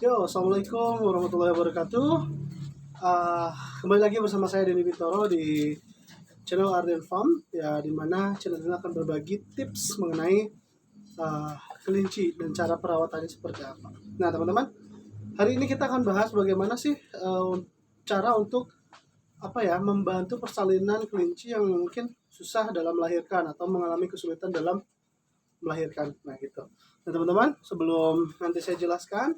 Yo, assalamualaikum warahmatullahi wabarakatuh. Ah, Kembali lagi bersama saya Denny Bintoro di channel Arden Farm, ya, di mana channel ini akan berbagi tips mengenai kelinci dan cara perawatannya seperti apa. Nah, teman-teman, hari ini kita akan bahas bagaimana sih cara untuk membantu persalinan kelinci yang mungkin susah dalam melahirkan atau mengalami kesulitan dalam melahirkan. Nah, gitu. Nah, teman-teman, sebelum nanti saya jelaskan,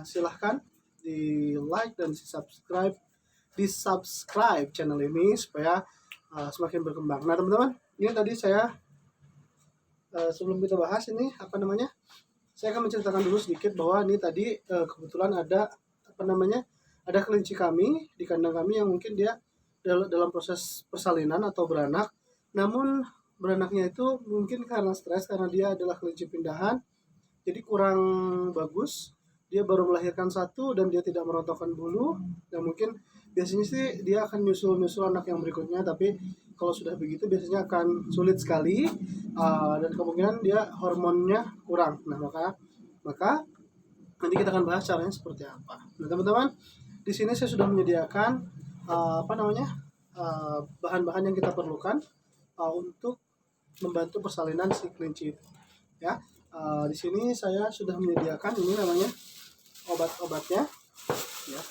silahkan di like dan di subscribe channel ini supaya semakin berkembang. Nah, teman-teman, ini tadi saya sebelum kita bahas ini saya akan menceritakan dulu sedikit bahwa ini tadi kebetulan ada ada kelinci kami di kandang kami yang mungkin dia dalam proses persalinan atau beranak, namun beranaknya itu mungkin karena stres karena dia adalah kelinci pindahan, jadi kurang bagus. Dia baru melahirkan satu dan dia tidak merontokkan bulu, dan mungkin biasanya sih dia akan nyusul anak yang berikutnya, tapi kalau sudah begitu biasanya akan sulit sekali, dan kemungkinan dia hormonnya kurang. Nah, maka nanti kita akan bahas caranya seperti apa. Nah, teman-teman, di sini saya sudah menyediakan bahan-bahan yang kita perlukan untuk membantu persalinan si kelinci itu, ya. Di sini saya sudah menyediakan ini namanya obat-obatnya, ya.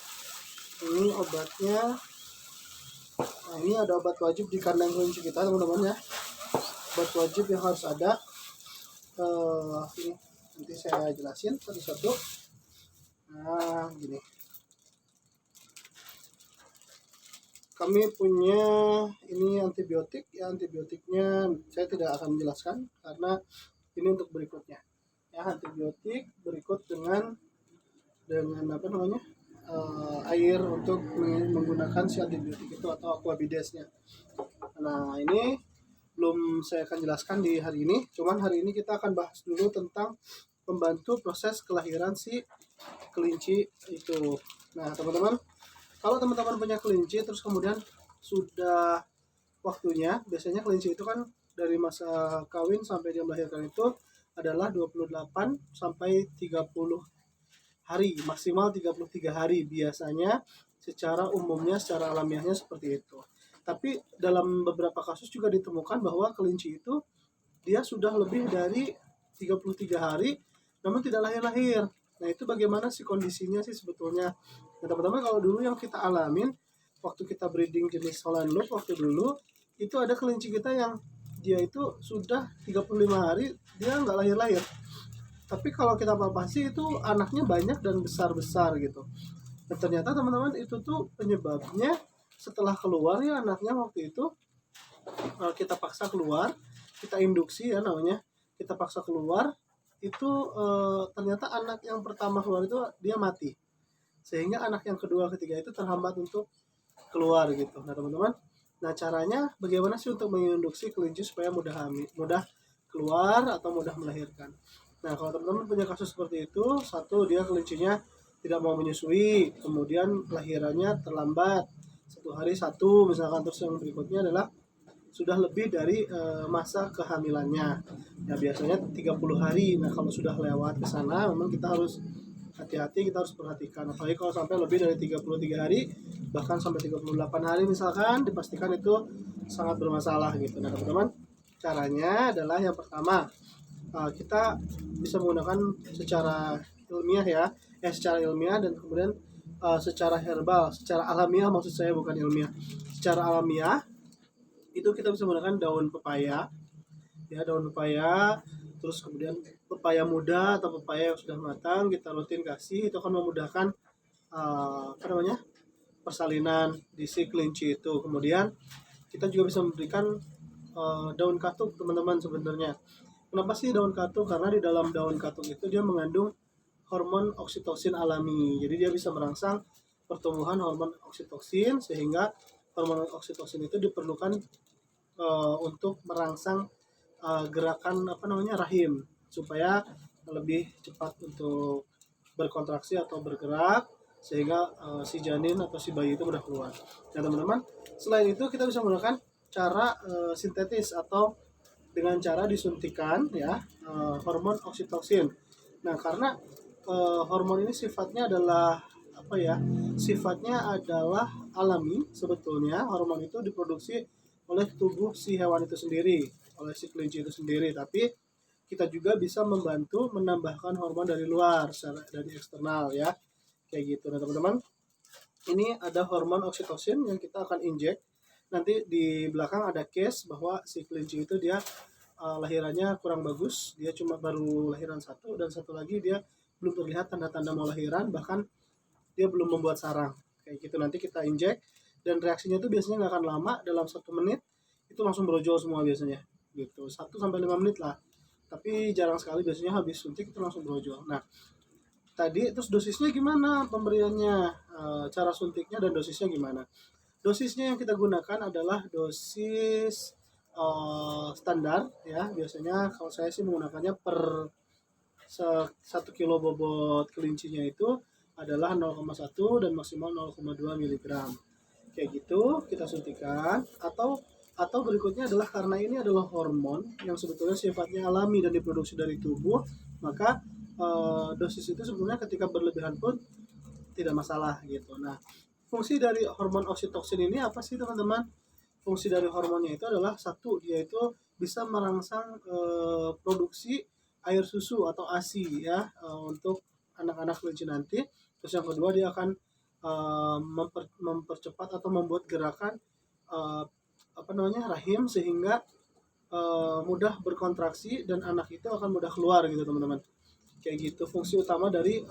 Ini obatnya. Nah, ini ada obat wajib di kandang kelinci kita, teman-teman, ya. Obat wajib yang harus ada. Ini nanti saya jelasin satu-satu. Nah, gini. Kami punya ini antibiotik, ya. Antibiotiknya saya tidak akan menjelaskan karena ini untuk berikutnya, ya. Antibiotik berikut dengan air untuk menggunakan si antibiotik itu atau aquabidesnya. Nah, ini belum saya akan jelaskan di hari ini, cuman hari ini kita akan bahas dulu tentang membantu proses kelahiran si kelinci itu. Nah, teman-teman, kalau teman-teman punya kelinci terus kemudian sudah waktunya, biasanya kelinci itu kan dari masa kawin sampai dia melahirkan itu adalah 28 sampai 30 hari, maksimal 33 hari biasanya secara umumnya, secara alamiahnya seperti itu. Tapi dalam beberapa kasus juga ditemukan bahwa kelinci itu dia sudah lebih dari 33 hari namun tidak lahir-lahir. Nah, itu bagaimana sih kondisinya sih sebetulnya? Nah, teman-teman, kalau dulu yang kita alamin waktu kita breeding jenis Holland Loop waktu dulu, itu ada kelinci kita yang dia itu sudah 35 hari dia nggak lahir-lahir. Tapi kalau kita palpasi itu anaknya banyak dan besar-besar gitu. Dan ternyata, teman-teman, itu tuh penyebabnya setelah keluar ya anaknya waktu itu, kita paksa keluar, kita induksi ya namanya, kita paksa keluar, itu ternyata anak yang pertama keluar itu dia mati, sehingga anak yang kedua ketiga itu terhambat untuk keluar gitu. Nah, teman-teman, nah caranya bagaimana sih untuk menginduksi kelinci supaya mudah keluar atau mudah melahirkan? Nah, kalau teman-teman punya kasus seperti itu, satu, dia kelincinya tidak mau menyusui, kemudian lahirannya terlambat 1 hari satu misalkan, terus yang berikutnya adalah sudah lebih dari masa kehamilannya, ya biasanya 30 hari. Nah, kalau sudah lewat ke sana memang kita harus hati-hati, kita harus perhatikan, apalagi kalau sampai lebih dari 33 hari bahkan sampai 38 hari misalkan, dipastikan itu sangat bermasalah gitu. Nah, teman-teman, caranya adalah yang pertama, kita bisa menggunakan secara ilmiah, secara ilmiah, dan kemudian secara herbal, secara alamiah, maksud saya bukan ilmiah. Secara alamiah itu kita bisa menggunakan daun pepaya, ya, daun pepaya, terus kemudian pepaya muda atau pepaya yang sudah matang kita rutin kasih, itu akan memudahkan persalinan di si kelinci itu. Kemudian kita juga bisa memberikan daun katuk, teman-teman. Sebenarnya kenapa sih daun katuk? Karena di dalam daun katuk itu dia mengandung hormon oksitosin alami, jadi dia bisa merangsang pertumbuhan hormon oksitosin, sehingga hormon oksitosin itu diperlukan untuk merangsang gerakan rahim supaya lebih cepat untuk berkontraksi atau bergerak, sehingga si janin atau si bayi itu mudah keluar. Nah, teman-teman, selain itu kita bisa menggunakan cara sintetis atau dengan cara disuntikan, ya, hormon oksitosin. Nah, karena hormon ini sifatnya adalah apa ya? Sifatnya adalah alami sebetulnya. Hormon itu diproduksi oleh tubuh si hewan itu sendiri, oleh si kelinci itu sendiri. Tapi kita juga bisa membantu menambahkan hormon dari luar, dari eksternal ya, kayak gitu. Nah teman-teman, ini ada hormon oksitosin yang kita akan injek. Nanti di belakang ada case bahwa si kelinci itu dia lahirannya kurang bagus, dia cuma baru lahiran satu, dan satu lagi dia belum terlihat tanda-tanda mau lahiran, bahkan dia belum membuat sarang kayak gitu. Nanti kita injek dan reaksinya itu biasanya nggak akan lama, dalam 1 menit itu langsung brojol semua biasanya gitu, 1 sampai 5 menit lah, tapi jarang sekali biasanya habis suntik itu langsung brojol. Nah tadi terus dosisnya gimana pemberiannya, cara suntiknya dan dosisnya gimana. Dosisnya yang kita gunakan adalah dosis standar ya, biasanya kalau saya sih menggunakannya per 1 kilo bobot kelincinya itu adalah 0,1 dan maksimal 0,2 miligram kayak gitu kita suntikan. Atau berikutnya adalah karena ini adalah hormon yang sebetulnya sifatnya alami dan diproduksi dari tubuh, maka dosis itu sebenarnya ketika berlebihan pun tidak masalah gitu. Nah fungsi dari hormon oksitoksin ini apa sih teman-teman? Fungsi dari hormonnya itu adalah satu, dia itu bisa merangsang produksi air susu atau ASI ya, untuk anak-anak kelinci nanti. Terus yang kedua dia akan mempercepat atau membuat gerakan apa namanya rahim, sehingga mudah berkontraksi dan anak itu akan mudah keluar gitu teman-teman. Kayak gitu fungsi utama dari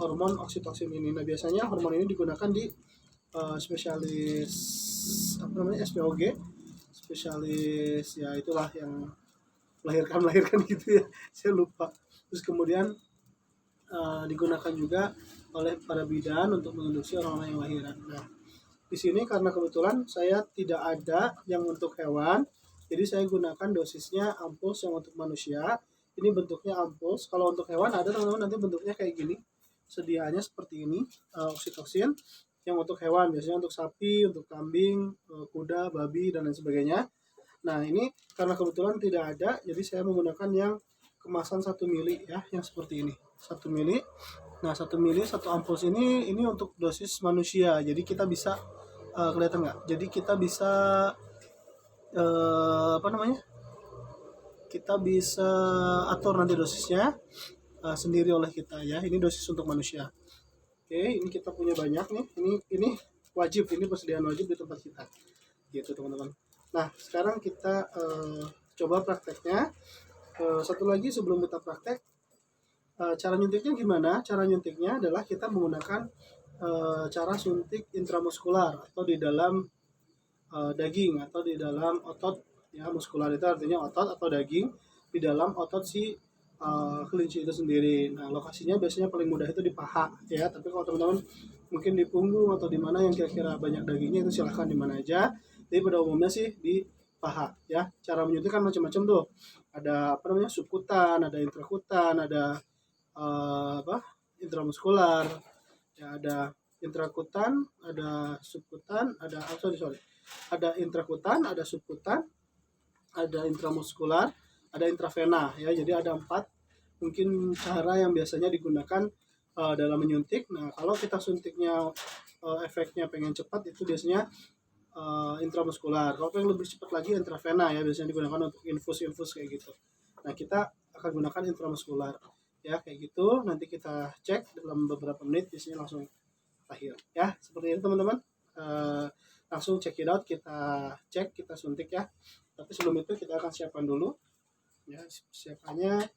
hormon oksitoksin ini. Nah biasanya hormon ini digunakan di spesialis apa namanya SPOG, spesialis ya itulah yang melahirkan gitu ya, saya lupa. Terus kemudian digunakan juga oleh para bidan untuk menginduksi orang-orang yang lahiran. Nah di sini karena kebetulan saya tidak ada yang untuk hewan, jadi saya gunakan dosisnya ampuls yang untuk manusia. Ini bentuknya ampuls. Kalau untuk hewan ada teman-teman, nanti bentuknya kayak gini, sediaannya seperti ini, oksitoksin yang untuk hewan biasanya untuk sapi, untuk kambing, kuda, babi dan lain sebagainya. Nah ini karena kebetulan tidak ada, jadi saya menggunakan yang kemasan 1 mili ya, yang seperti ini 1 mili. Nah 1 mili 1 ampuls ini untuk dosis manusia, jadi kita bisa kelihatan nggak? Jadi kita bisa apa namanya? Kita bisa atur nanti dosisnya sendiri oleh kita ya. Ini dosis untuk manusia. Oke, ini kita punya banyak nih. Ini wajib, ini persediaan wajib di tempat kita. Gitu teman-teman. Nah sekarang kita coba prakteknya. Satu lagi sebelum kita praktek, cara nyuntiknya gimana? Cara nyuntiknya adalah kita menggunakan cara suntik intramuskular atau di dalam daging atau di dalam otot ya. Muskular itu artinya otot atau daging di dalam otot si kelinci itu sendiri. Nah lokasinya biasanya paling mudah itu di paha ya, tapi kalau teman-teman mungkin di punggung atau di mana yang kira-kira banyak dagingnya itu silahkan di mana aja. Tapi pada umumnya sih di paha ya. Cara menyuntik kan macam-macam tuh, ada apa namanya subkutan, ada intrakutan, ada apa intramuskular ya, ada intrakutan, ada subkutan, ada sorry, ada intrakutan, ada subkutan, ada intramuskular, ada intravena ya. Jadi ada 4 mungkin cara yang biasanya digunakan dalam menyuntik. Nah kalau kita suntiknya efeknya pengen cepat itu biasanya intramuskular. Kalau pengen lebih cepat lagi intravena ya, biasanya digunakan untuk infus kayak gitu. Nah kita akan gunakan intramuskular ya kayak gitu. Nanti kita cek dalam beberapa menit biasanya langsung lahir ya, seperti itu teman-teman. Langsung check it out, kita cek, kita suntik ya. Tapi sebelum itu kita akan siapkan dulu ya. Siapannya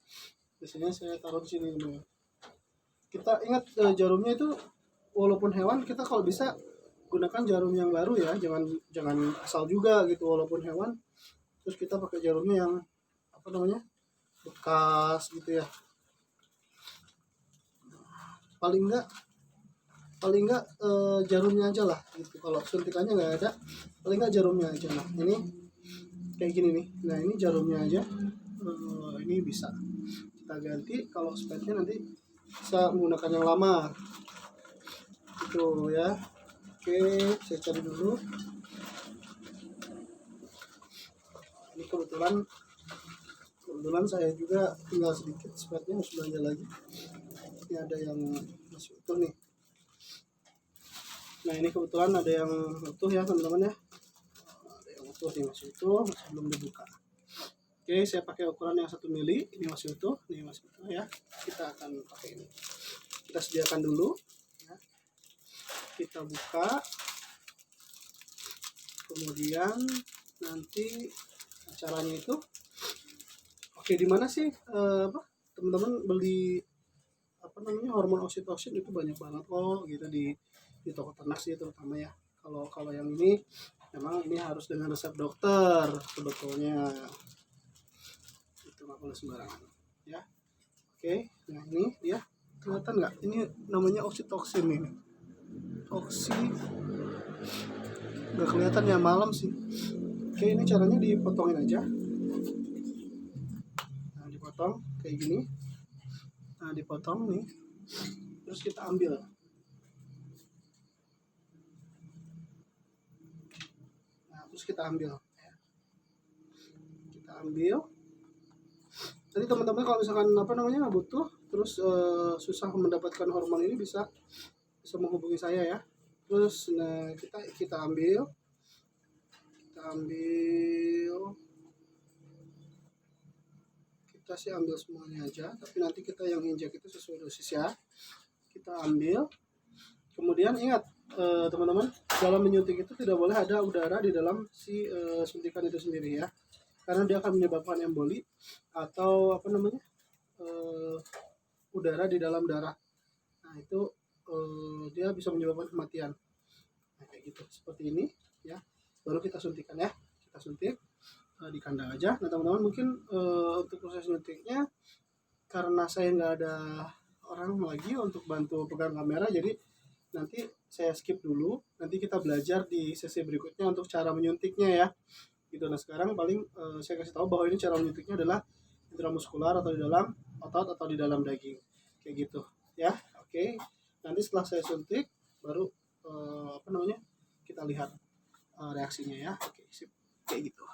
biasanya saya taruh di sini dulu. Kita ingat jarumnya itu walaupun hewan, kita kalau bisa gunakan jarum yang baru ya, jangan asal juga gitu walaupun hewan terus kita pakai jarumnya yang apa namanya bekas gitu ya. Paling enggak jarumnya aja lah gitu. Kalau suntikannya nggak ada, paling enggak jarumnya aja. Nah ini kayak gini nih. Nah ini jarumnya aja. Ini bisa kita ganti kalau spetnya nanti bisa menggunakan yang lama itu ya. Oke, saya cari dulu. Ini kebetulan saya juga tinggal sedikit spetnya, harus belanja lagi. ini ada yang masih utuh nih. Nah ini kebetulan ada yang utuh ya teman-teman ya, ada yang utuh nih, masih utuh, masih belum dibuka. Oke, saya pakai ukuran yang 1 mili, ini masih utuh, ini masih utuh ya. Kita akan pakai ini. Kita sediakan dulu ya. Kita buka, kemudian nanti caranya itu, oke, di mana sih teman-teman beli hormon oksitosin? Itu banyak banget kok gitu di toko ternak sih terutama ya. Kalau yang ini memang ini harus dengan resep dokter sebetulnya, itu nggak boleh sembarangan ya. Oke, nah ini dia, kelihatan nggak? Ini namanya oksitoksin ini. Nggak kelihatan ya, malam sih. Oke, ini caranya dipotongin aja. Nah, dipotong kayak gini. Nah, dipotong nih. Terus kita ambil. Nah, terus kita ambil. Kita ambil. Jadi teman-teman kalau misalkan butuh, terus susah mendapatkan hormon ini, bisa menghubungi saya ya. Terus nah kita ambil kita sih ambil semuanya aja, tapi nanti kita yang injek itu sesuai dosis ya. Kita ambil, kemudian ingat teman-teman, dalam menyuntik itu tidak boleh ada udara di dalam si suntikan itu sendiri ya, karena dia akan menyebabkan emboli atau udara di dalam darah. Nah itu dia bisa menyebabkan kematian. Nah, kayak gitu, seperti ini ya. Baru kita suntikan ya, kita suntik di kandang aja. Nah teman-teman, mungkin untuk proses nyuntiknya, karena saya nggak ada orang lagi untuk bantu pegang kamera, jadi nanti saya skip dulu. Nanti kita belajar di sesi berikutnya untuk cara menyuntiknya ya gitu. Nah sekarang paling saya kasih tahu bahwa ini cara menyuntiknya adalah intramuskular atau di dalam otot atau di dalam daging, kayak gitu ya. Oke, nanti setelah saya suntik baru kita lihat reaksinya ya. Oke, sip, kayak gitu.